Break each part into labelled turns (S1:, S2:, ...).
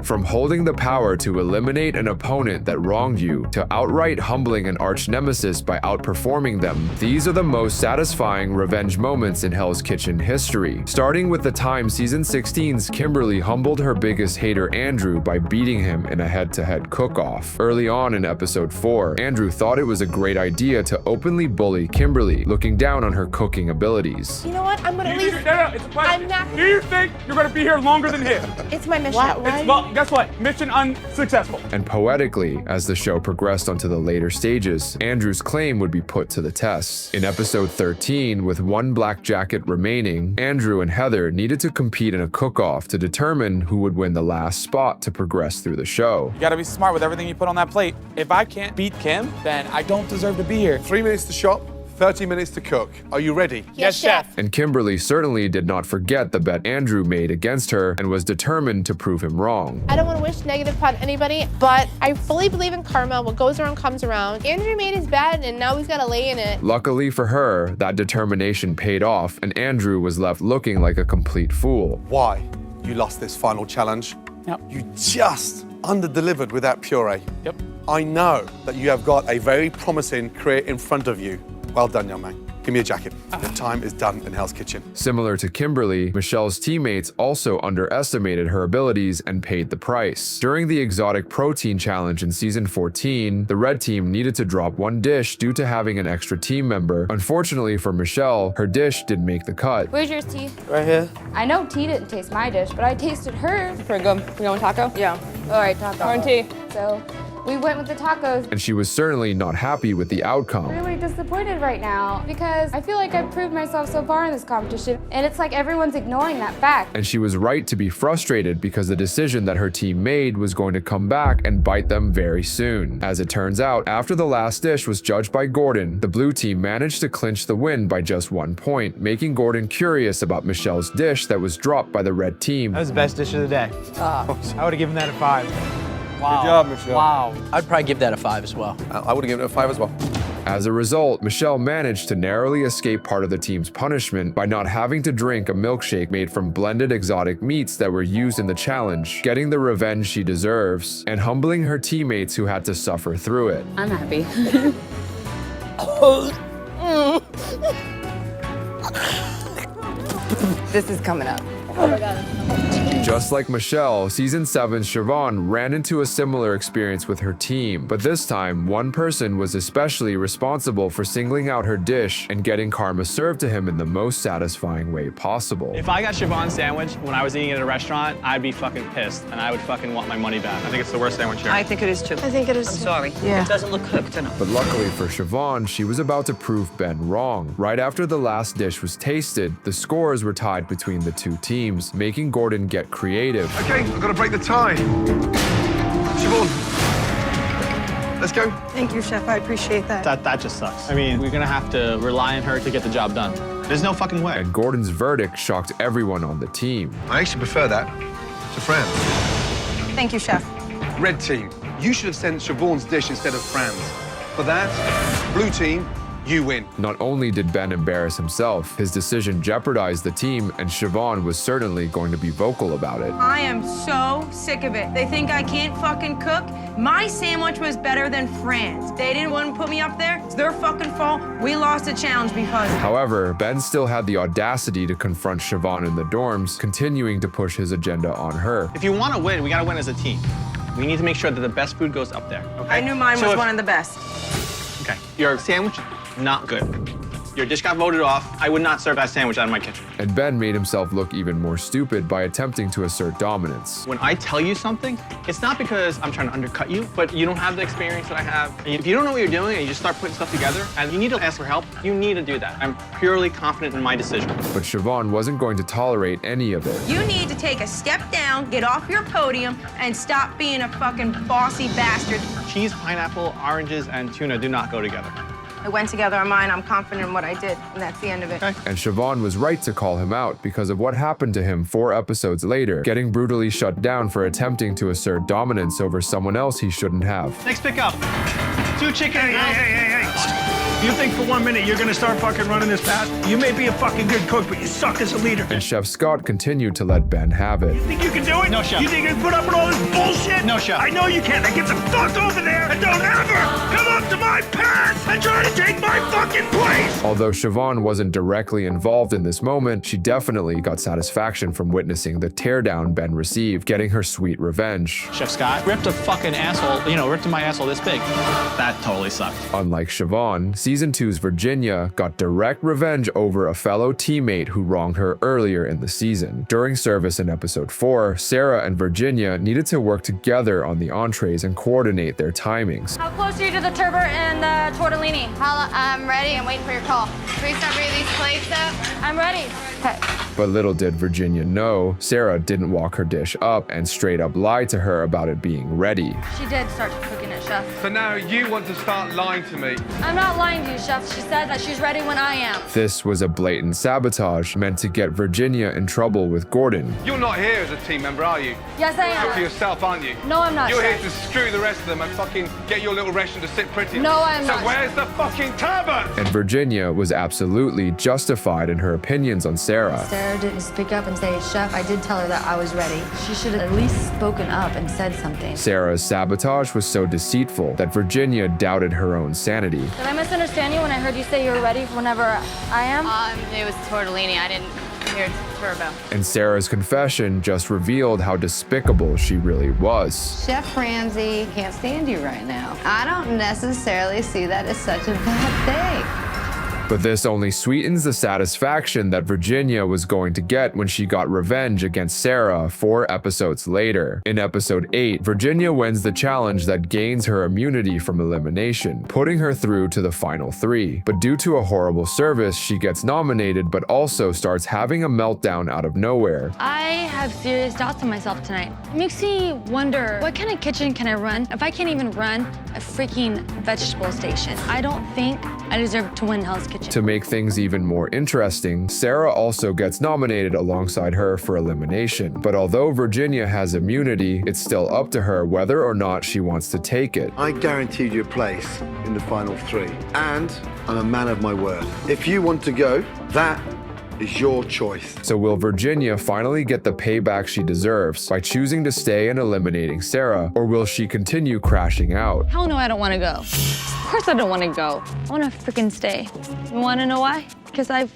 S1: From holding the power to eliminate an opponent that wronged you, to outright humbling an arch nemesis by outperforming them, these are the most satisfying revenge moments in Hell's Kitchen history. Starting with the time Season 16's Kimberly humbled her biggest hater Andrew by beating him in a head-to-head cook-off. Early on in episode 4, Andrew thought it was a great idea to openly bully Kimberly, looking down on her cooking abilities.
S2: You know what? I'm gonna leave.
S3: No, it's a question.
S2: I'm not.
S3: Do you think you're gonna be here longer than him?
S2: It's my mission.
S3: Well, guess what? Mission unsuccessful.
S1: And poetically, as the show progressed onto the later stages, Andrew's claim would be put to the test. In episode 13, with one black jacket remaining, Andrew and Heather needed to compete in a cook-off to determine who would win the last spot to progress through the show.
S3: You gotta be smart with everything you put on that plate. If I can't beat Kim, then I don't deserve to be here.
S4: 3 minutes to shop, 30 minutes to cook. Are you ready?
S2: Yes, chef.
S1: And Kimberly certainly did not forget the bet Andrew made against her and was determined to prove him wrong.
S2: I don't want to wish negative upon anybody, but I fully believe in karma. What goes around comes around. Andrew made his bet, and now he's got to lay in it.
S1: Luckily for her, that determination paid off, and Andrew was left looking like a complete fool.
S4: Why you lost this final challenge?
S3: Yep.
S4: You just under-delivered with that puree.
S3: Yep.
S4: I know that you have got a very promising career in front of you. Well done, young man. Give me a jacket. Your time is done in Hell's Kitchen.
S1: Similar to Kimberly, Michelle's teammates also underestimated her abilities and paid the price. During the exotic protein challenge in season 14, the red team needed to drop one dish due to having an extra team member. Unfortunately for Michelle, her dish didn't make the cut.
S5: Where's yours, T?
S6: Right here.
S5: I know T didn't taste my dish, but I tasted hers.
S6: Pretty good. You going taco?
S5: Yeah. All right, taco.
S6: Corn tea.
S5: So we went with the tacos.
S1: And she was certainly not happy with the outcome.
S5: Really disappointed right now because I feel like I've proved myself so far in this competition, and it's like everyone's ignoring that fact.
S1: And she was right to be frustrated because the decision that her team made was going to come back and bite them very soon. As it turns out, after the last dish was judged by Gordon, the blue team managed to clinch the win by just 1 point, making Gordon curious about Michelle's dish that was dropped by the red team.
S7: That was the best dish of the day. I would have given that a 5.
S4: Wow. Good job, Michelle.
S7: Wow.
S6: I'd probably give that a 5 as well.
S4: I would have given it a 5 as well.
S1: As a result, Michelle managed to narrowly escape part of the team's punishment by not having to drink a milkshake made from blended exotic meats that were used in the challenge, getting the revenge she deserves, and humbling her teammates who had to suffer through it.
S5: I'm happy.
S6: This is coming up.
S1: Just like Michelle, Season 7's Siobhan ran into a similar experience with her team, but this time, one person was especially responsible for singling out her dish and getting karma served to him in the most satisfying way possible.
S7: If I got Siobhan's sandwich when I was eating at a restaurant, I'd be fucking pissed, and I would fucking want my money back.
S3: I think it's the worst sandwich here.
S8: I think it is too.
S2: I think it is.
S8: I'm sorry.
S6: Yeah.
S8: It doesn't look cooked enough.
S1: But luckily for Siobhan, she was about to prove Ben wrong. Right after the last dish was tasted, the scores were tied between the two teams, making Gordon get creative.
S4: Okay, I've got to break the tie. Siobhan, let's go.
S8: Thank you, Chef. I appreciate that.
S7: That just sucks. I mean, we're gonna have to rely on her to get the job done. There's no fucking way.
S1: And Gordon's verdict shocked everyone on the team.
S4: I actually prefer that to Fran's.
S8: Thank you, Chef.
S4: Red team, you should have sent Siobhan's dish instead of Fran's. For that, blue team, you win.
S1: Not only did Ben embarrass himself, his decision jeopardized the team, and Siobhan was certainly going to be vocal about it.
S9: I am so sick of it. They think I can't fucking cook. My sandwich was better than Fran's. They didn't want to put me up there. It's their fucking fault. We lost the challenge because...
S1: However, Ben still had the audacity to confront Siobhan in the dorms, continuing to push his agenda on her.
S7: If you want to win, we gotta win as a team. We need to make sure that the best food goes up there, okay?
S9: I knew mine was one of the best.
S7: Okay, your sandwich, not good. Your dish got voted off. I would not serve that sandwich out of my kitchen.
S1: And Ben made himself look even more stupid by attempting to assert dominance.
S7: When I tell you something, it's not because I'm trying to undercut you, but you don't have the experience that I have. And if you don't know what you're doing and you just start putting stuff together and you need to ask for help, you need to do that. I'm purely confident in my decision.
S1: But Siobhan wasn't going to tolerate any of it.
S9: You need to take a step down, get off your podium, and stop being a fucking bossy bastard.
S7: Cheese, pineapple, oranges, and tuna do not go together.
S9: It went together on mine. I'm confident in what I did, and that's the end of it.
S7: Okay.
S1: And Siobhan was right to call him out because of what happened to him 4 episodes later, getting brutally shut down for attempting to assert dominance over someone else he shouldn't have.
S7: Next pickup. 2 chicken.
S10: Hey. You think for 1 minute you're gonna start fucking running this fast? You may be a fucking good cook, but you suck as a leader.
S1: And Chef Scott continued to let Ben have it.
S10: You think you can do it?
S7: No, Chef.
S10: You think you can put up with all this bullshit? No, Chef. I know you can't. Now get the fuck over there and don't ever come up to my pants and try to take my fucking place!
S1: Although Siobhan wasn't directly involved in this moment, she definitely got satisfaction from witnessing the teardown Ben received, getting her sweet revenge.
S7: Chef Scott ripped a fucking asshole, ripped my asshole this big. That totally sucked.
S1: Unlike Siobhan, Season 2's Virginia got direct revenge over a fellow teammate who wronged her earlier in the season. During service in episode 4, Sarah and Virginia needed to work together on the entrees and coordinate their timings.
S5: How close are you to the turbot and the tortellini?
S2: I'm ready. I'm waiting for your call. Can we start bringing these plates up?
S5: I'm ready. Okay.
S1: But little did Virginia know, Sarah didn't walk her dish up and straight up lied to her about it being ready.
S5: She did start cooking it, Chef.
S11: So now you want to start lying to me?
S5: I'm not lying to you, Chef. She said that she's ready when I am.
S1: This was a blatant sabotage meant to get Virginia in trouble with Gordon.
S11: You're not here as a team member, are you?
S5: Yes, I
S11: You're for
S5: am.
S11: yourself, aren't you?
S5: No, I'm not,
S11: You're
S5: Chef.
S11: here to screw the rest of them and fucking get your little ration to sit pretty.
S5: No, I'm
S11: so
S5: not.
S11: So where's the fucking turbot?
S1: And Virginia was absolutely justified in her opinions on Sarah.
S12: Sarah didn't speak up and say, Chef, I did tell her that I was ready. She should have at least spoken up and said something.
S1: Sarah's sabotage was so deceitful that Virginia doubted her own sanity.
S5: Did I misunderstand you when I heard you say you were ready whenever I am?
S2: It was tortellini. I didn't hear turbo.
S1: And Sarah's confession just revealed how despicable she really was.
S12: Chef Ramsay can't stand you right now. I don't necessarily see that as such a bad thing.
S1: But this only sweetens the satisfaction that Virginia was going to get when she got revenge against Sarah 4 episodes later. In episode 8, Virginia wins the challenge that gains her immunity from elimination, putting her through to the final 3. But due to a horrible service, she gets nominated but also starts having a meltdown out of nowhere.
S5: I have serious doubts on myself tonight. It makes me wonder, what kind of kitchen can I run if I can't even run a freaking vegetable station? I don't think I deserve to win Hell's Kitchen.
S1: To make things even more interesting, Sarah also gets nominated alongside her for elimination. But although Virginia has immunity, it's still up to her whether or not she wants to take it.
S13: I guaranteed you a place in the final 3, and I'm a man of my word. If you want to go, that is your choice.
S1: So will Virginia finally get the payback she deserves by choosing to stay and eliminating Sarah, or will she continue crashing out?
S5: Hell no, I don't want to go. Of course I don't want to go. I want to freaking stay. You want to know why? Because I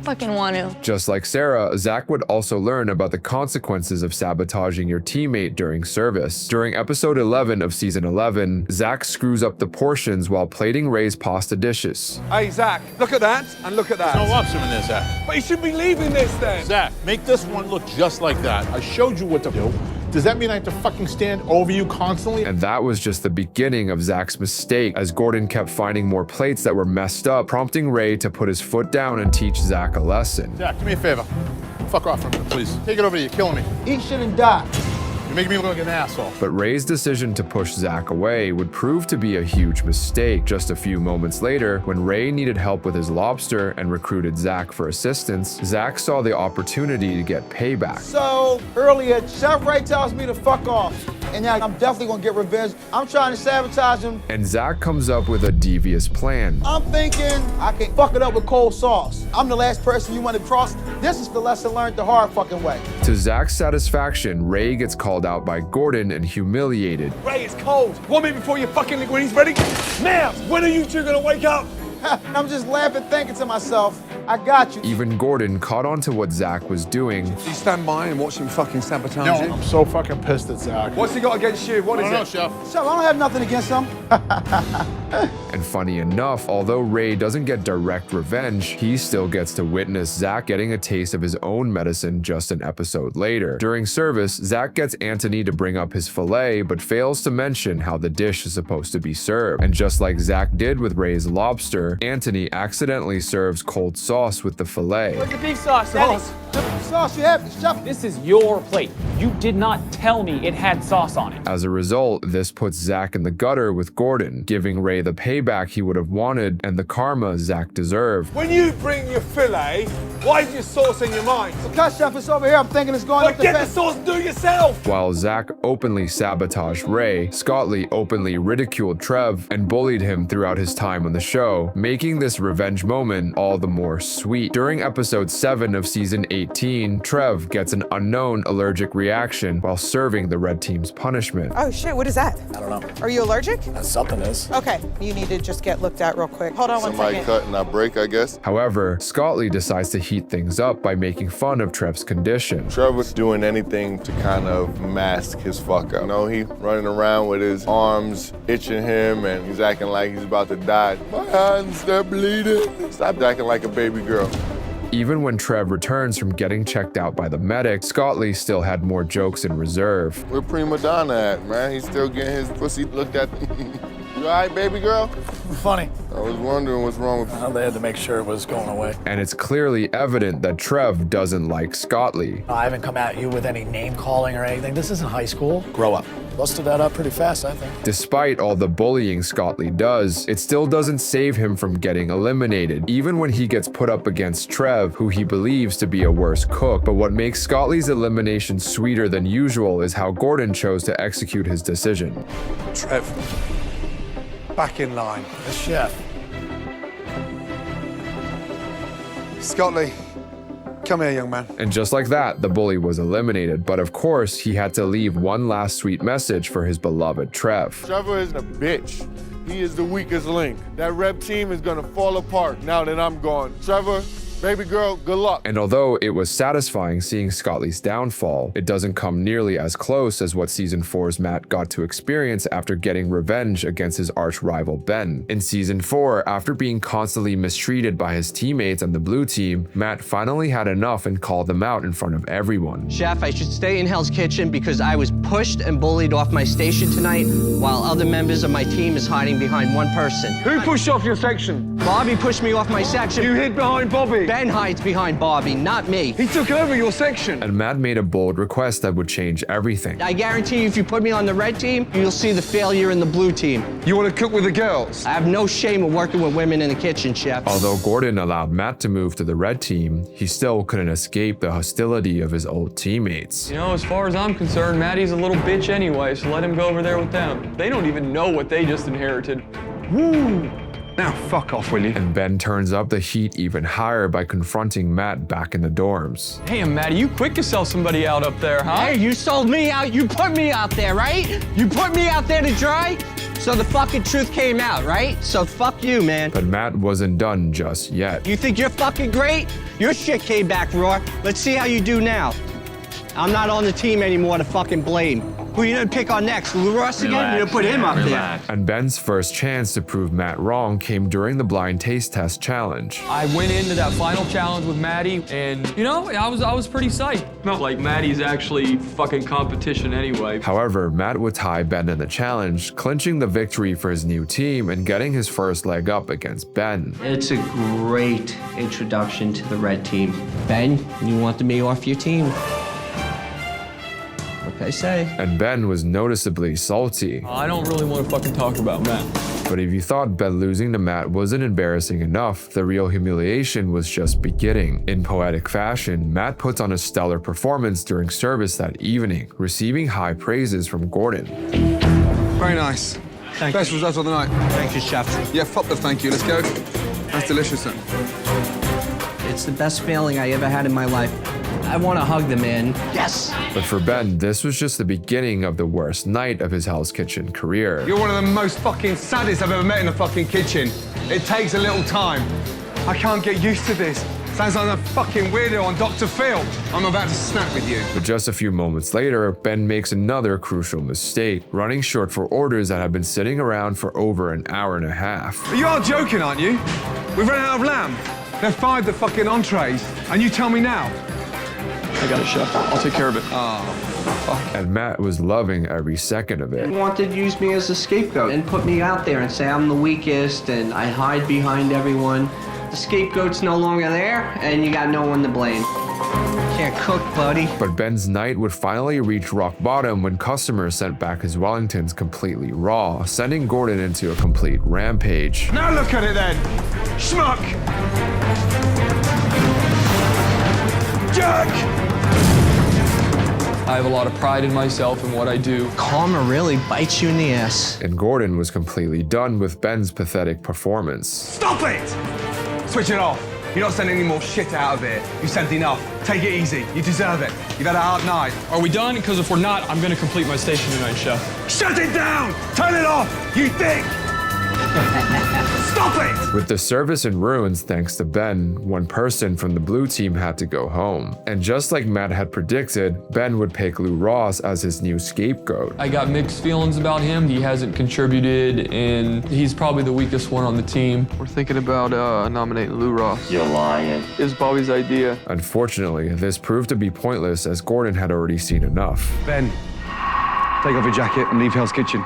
S5: fucking want to.
S1: Just like Sarah, Zach would also learn about the consequences of sabotaging your teammate during service. During episode 11 of season 11, Zach screws up the portions while plating Ray's pasta dishes.
S11: Hey, Zach, look at that and look at that.
S10: There's no lobster in this, Zach.
S11: But you should be leaving this then.
S10: Zach, make this one look just like that. I showed you what to do. Does that mean I have to fucking stand over you constantly?
S1: And that was just the beginning of Zach's mistake, as Gordon kept finding more plates that were messed up, prompting Ray to put his foot down and teach Zach a lesson.
S10: Zach, do me a favor. Fuck off for a minute, please. Take it over, you're killing me. Eat shit and die. You're making me look like an asshole.
S1: But Ray's decision to push Zach away would prove to be a huge mistake. Just a few moments later, when Ray needed help with his lobster and recruited Zach for assistance, Zach saw the opportunity to get payback.
S14: So, earlier, Chef Ray tells me to fuck off. And now I'm definitely gonna get revenge. I'm trying to sabotage him.
S1: And Zach comes up with a devious plan.
S14: I'm thinking I can fuck it up with cold sauce. I'm the last person you want to cross. This is the lesson learned the hard fucking way.
S1: To Zach's satisfaction, Ray gets called out by Gordon and humiliated.
S11: Ray, it's cold. 1 minute before you fucking when he's ready. Now, when are you two gonna wake up?
S14: I'm just laughing, thinking to myself, I got you.
S1: Even Gordon caught on to what Zach was doing.
S11: Do you stand by and watch him fucking sabotage
S10: No,
S11: you?
S10: I'm so fucking pissed at Zach.
S11: What's he got against you? What is it?
S10: Chef.
S14: Chef, I don't have nothing against him.
S1: And funny enough, although Ray doesn't get direct revenge, he still gets to witness Zach getting a taste of his own medicine just an episode later. During service, Zach gets Anthony to bring up his filet, but fails to mention how the dish is supposed to be served. And just like Zach did with Ray's lobster, Anthony accidentally serves cold sauce with the filet.
S15: Where's the beef sauce?
S14: Sauce, you have it, Chef.
S15: This is your plate. You did not tell me it had sauce on it.
S1: As a result, this puts Zach in the gutter with Gordon, giving Ray the payback he would have wanted and the karma Zach deserved.
S11: When you bring your filet, Why is your sauce in your mind?
S14: Because, Chef, it's over here. I'm thinking it's going
S11: Well,
S14: up the
S11: get the
S14: fence.
S11: sauce and do it yourself.
S1: While Zach openly sabotaged Ray, Scottley openly ridiculed Trev and bullied him throughout his time on the show, making this revenge moment all the more sweet. During episode 7 of season 18, Trev gets an unknown allergic reaction while serving the red team's punishment.
S8: Oh shit, what is that?
S11: I don't know.
S8: Are you allergic?
S11: Something is.
S8: Okay, you need to just get looked at real quick. Hold on one second.
S13: Cut and I break, I guess.
S1: However, Scottley decides to heat things up by making fun of Trev's condition.
S13: Trevor's doing anything to kind of mask his fuck up. You know, he running around with his arms itching him and he's acting like he's about to die. My hands, they're bleeding. Stop acting like a baby girl.
S1: Even when Trev returns from getting checked out by the medic, Scottley still had more jokes in reserve.
S13: Where Prima Donna at, man? He's still getting his pussy looked at. You all right, baby girl?
S11: Funny.
S13: I was wondering what's wrong with
S11: Well, they had to make sure it was going away.
S1: And it's clearly evident that Trev doesn't like Scottley.
S11: I haven't come at you with any name calling or anything. This isn't high school. Grow up. Busted that up pretty fast, I think.
S1: Despite all the bullying Scottley does, it still doesn't save him from getting eliminated, even when he gets put up against Trev, who he believes to be a worse cook. But what makes Scottley's elimination sweeter than usual is how Gordon chose to execute his decision.
S4: Trev, back in line.
S11: The chef.
S4: Scottley, come here, young man.
S1: And just like that, the bully was eliminated, but of course, he had to leave one last sweet message for his beloved Trev.
S13: Trevor is a bitch. He is the weakest link. That rep team is gonna fall apart now that I'm gone. Trevor, baby girl, good luck.
S1: And although it was satisfying seeing Scottley's downfall, it doesn't come nearly as close as what Season 4's Matt got to experience after getting revenge against his arch rival Ben. In Season 4, after being constantly mistreated by his teammates on the blue team, Matt finally had enough and called them out in front of everyone.
S6: Chef, I should stay in Hell's Kitchen because I was pushed and bullied off my station tonight while other members of my team is hiding behind one person.
S11: Who pushed off your section?
S6: Bobby pushed me off my section.
S11: You hid behind Bobby.
S6: Ben hides behind Bobby, not me.
S11: He took over your section.
S1: And Matt made a bold request that would change everything.
S6: I guarantee you if you put me on the red team, you'll see the failure in the blue team.
S11: You want to cook with the girls?
S6: I have no shame of working with women in the kitchen, Chef.
S1: Although Gordon allowed Matt to move to the red team, he still couldn't escape the hostility of his old teammates.
S16: You know, as far as I'm concerned, Maddie's a little bitch anyway, so let him go over there with them. They don't even know what they just inherited.
S11: Woo! Now fuck off, will you?
S1: And Ben turns up the heat even higher by confronting Matt back in the dorms.
S16: Damn, Maddie, you quick to sell somebody out up there, huh?
S6: Hey, you sold me out. You put me out there, right? You put me out there to dry? So the fucking truth came out, right? So fuck you, man.
S1: But Matt wasn't done just yet.
S6: You think you're fucking great? Your shit came back raw. Let's see how you do now. I'm not on the team anymore to fucking blame. Who you gonna pick on next? Lou Ross again? You gonna put him up there?
S1: And Ben's first chance to prove Matt wrong came during the blind taste test challenge.
S16: I went into that final challenge with Maddie, and you know, I was pretty psyched. Not like Maddie's actually fucking competition anyway.
S1: However, Matt would tie Ben in the challenge, clinching the victory for his new team and getting his first leg up against Ben.
S6: It's a great introduction to the red team. Ben, you wanted me off your team. I say.
S1: And Ben was noticeably salty.
S16: I don't really want to fucking talk about Matt.
S1: But if you thought Ben losing to Matt wasn't embarrassing enough, the real humiliation was just beginning. In poetic fashion, Matt puts on a stellar performance during service that evening, receiving high praises from Gordon.
S11: Very nice. Best results of the night.
S6: Thank you, Chef.
S11: Yeah, fuck the thank you. Let's go. That's delicious, then.
S6: It's the best feeling I ever had in my life. I want to hug the man. Yes!
S1: But for Ben, this was just the beginning of the worst night of his Hell's Kitchen career.
S11: You're one of the most fucking saddest I've ever met in a fucking kitchen. It takes a little time. I can't get used to this. Sounds like a fucking weirdo on Dr. Phil. I'm about to snap with you.
S1: But just a few moments later, Ben makes another crucial mistake, running short for orders that have been sitting around for over an hour and a half.
S11: You are joking, aren't you? We've run out of lamb. They've fired the fucking entrees, and you tell me now.
S16: I got it, Chef. I'll take care of it.
S1: And Matt was loving every second of it.
S6: He wanted to use me as a scapegoat and put me out there and say I'm the weakest and I hide behind everyone. The scapegoat's no longer there, and you got no one to blame. Can't cook, buddy.
S1: But Ben's night would finally reach rock bottom when customers sent back his Wellingtons completely raw, sending Gordon into a complete rampage.
S11: Now look at it then, schmuck!
S10: Jack!
S16: I have a lot of pride in myself and what I do.
S6: Karma really bites you in the ass.
S1: And Gordon was completely done with Ben's pathetic performance.
S10: Stop it!
S11: Switch it off. You're not sending any more shit out of here. You've sent enough. Take it easy. You deserve it. You've had a hard night.
S16: Are we done? Because if we're not, I'm gonna complete my station tonight, Chef.
S10: Shut it down! Turn it off! You think? Stop it!
S1: With the service in ruins thanks to Ben, one person from the blue team had to go home. And just like Matt had predicted, Ben would pick Lou Ross as his new scapegoat.
S16: I got mixed feelings about him. He hasn't contributed, and he's probably the weakest one on the team. We're thinking about nominating Lou Ross.
S17: You're lying.
S16: It was Bobby's idea.
S1: Unfortunately, this proved to be pointless as Gordon had already seen enough.
S11: Ben, take off your jacket and leave Hell's Kitchen.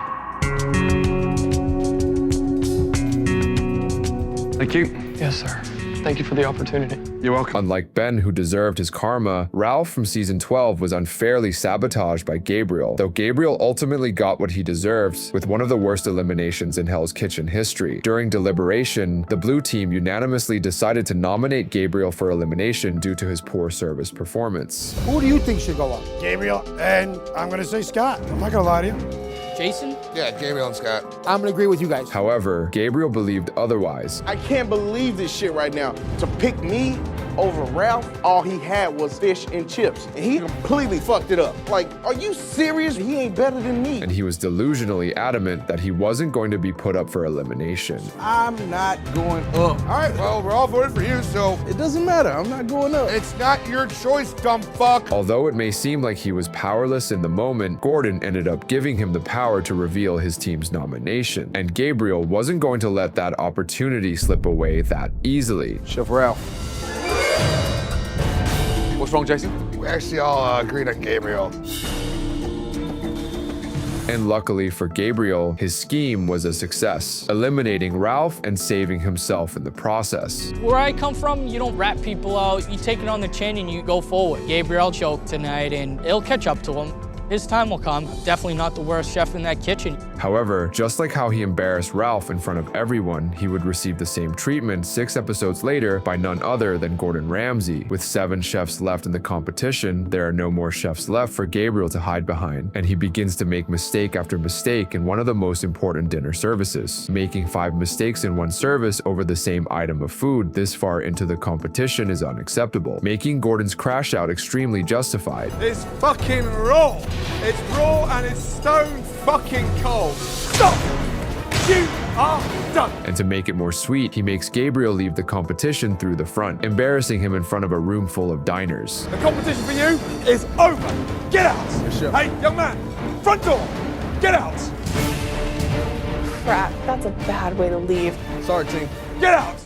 S11: Thank you.
S16: Yes, sir. Thank you for the opportunity.
S11: You're welcome.
S1: Unlike Ben, who deserved his karma, Ralph from season 12 was unfairly sabotaged by Gabriel, though Gabriel ultimately got what he deserved with one of the worst eliminations in Hell's Kitchen history. During deliberation, the blue team unanimously decided to nominate Gabriel for elimination due to his poor service performance.
S14: Who do you think should go up? Gabriel, and I'm gonna say Scott. I'm not gonna lie to you.
S15: Jason?
S13: Yeah, Gabriel and Scott.
S14: I'm gonna agree with you guys.
S1: However, Gabriel believed otherwise.
S18: I can't believe this shit right now. To pick me over Ralph, all he had was fish and chips. And he completely fucked it up. Like, are you serious? He ain't better than me.
S1: And he was delusionally adamant that he wasn't going to be put up for elimination.
S18: I'm not going up.
S13: All right, well, we're all voting for you, so...
S18: It doesn't matter. I'm not going up.
S13: It's not your choice, dumb fuck.
S1: Although it may seem like he was powerless in the moment, Gordon ended up giving him the power to reveal his team's nomination. And Gabriel wasn't going to let that opportunity slip away that easily.
S18: Chef Ralph.
S3: What's wrong, Jason?
S13: We actually all agreed on Gabriel.
S1: And luckily for Gabriel, his scheme was a success, eliminating Ralph and saving himself in the process.
S15: Where I come from, you don't rat people out. You take it on the chin and you go forward. Gabriel choked tonight, and it'll catch up to him. His time will come. Definitely not the worst chef in that kitchen.
S1: However, just like how he embarrassed Ralph in front of everyone, he would receive the same treatment 6 episodes later by none other than Gordon Ramsay. With 7 chefs left in the competition, there are no more chefs left for Gabriel to hide behind, and he begins to make mistake after mistake in one of the most important dinner services. Making 5 mistakes in one service over the same item of food this far into the competition is unacceptable, making Gordon's crash out extremely justified.
S11: It's fucking raw. It's raw and it's stone fucking cold. Stop! You are done.
S1: And to make it more sweet, he makes Gabriel leave the competition through the front, embarrassing him in front of a room full of diners.
S11: The competition for you is over. Get out. Hey, young man, front door. Get out.
S2: Crap, that's a bad way to leave.
S11: Sorry, team. Get out.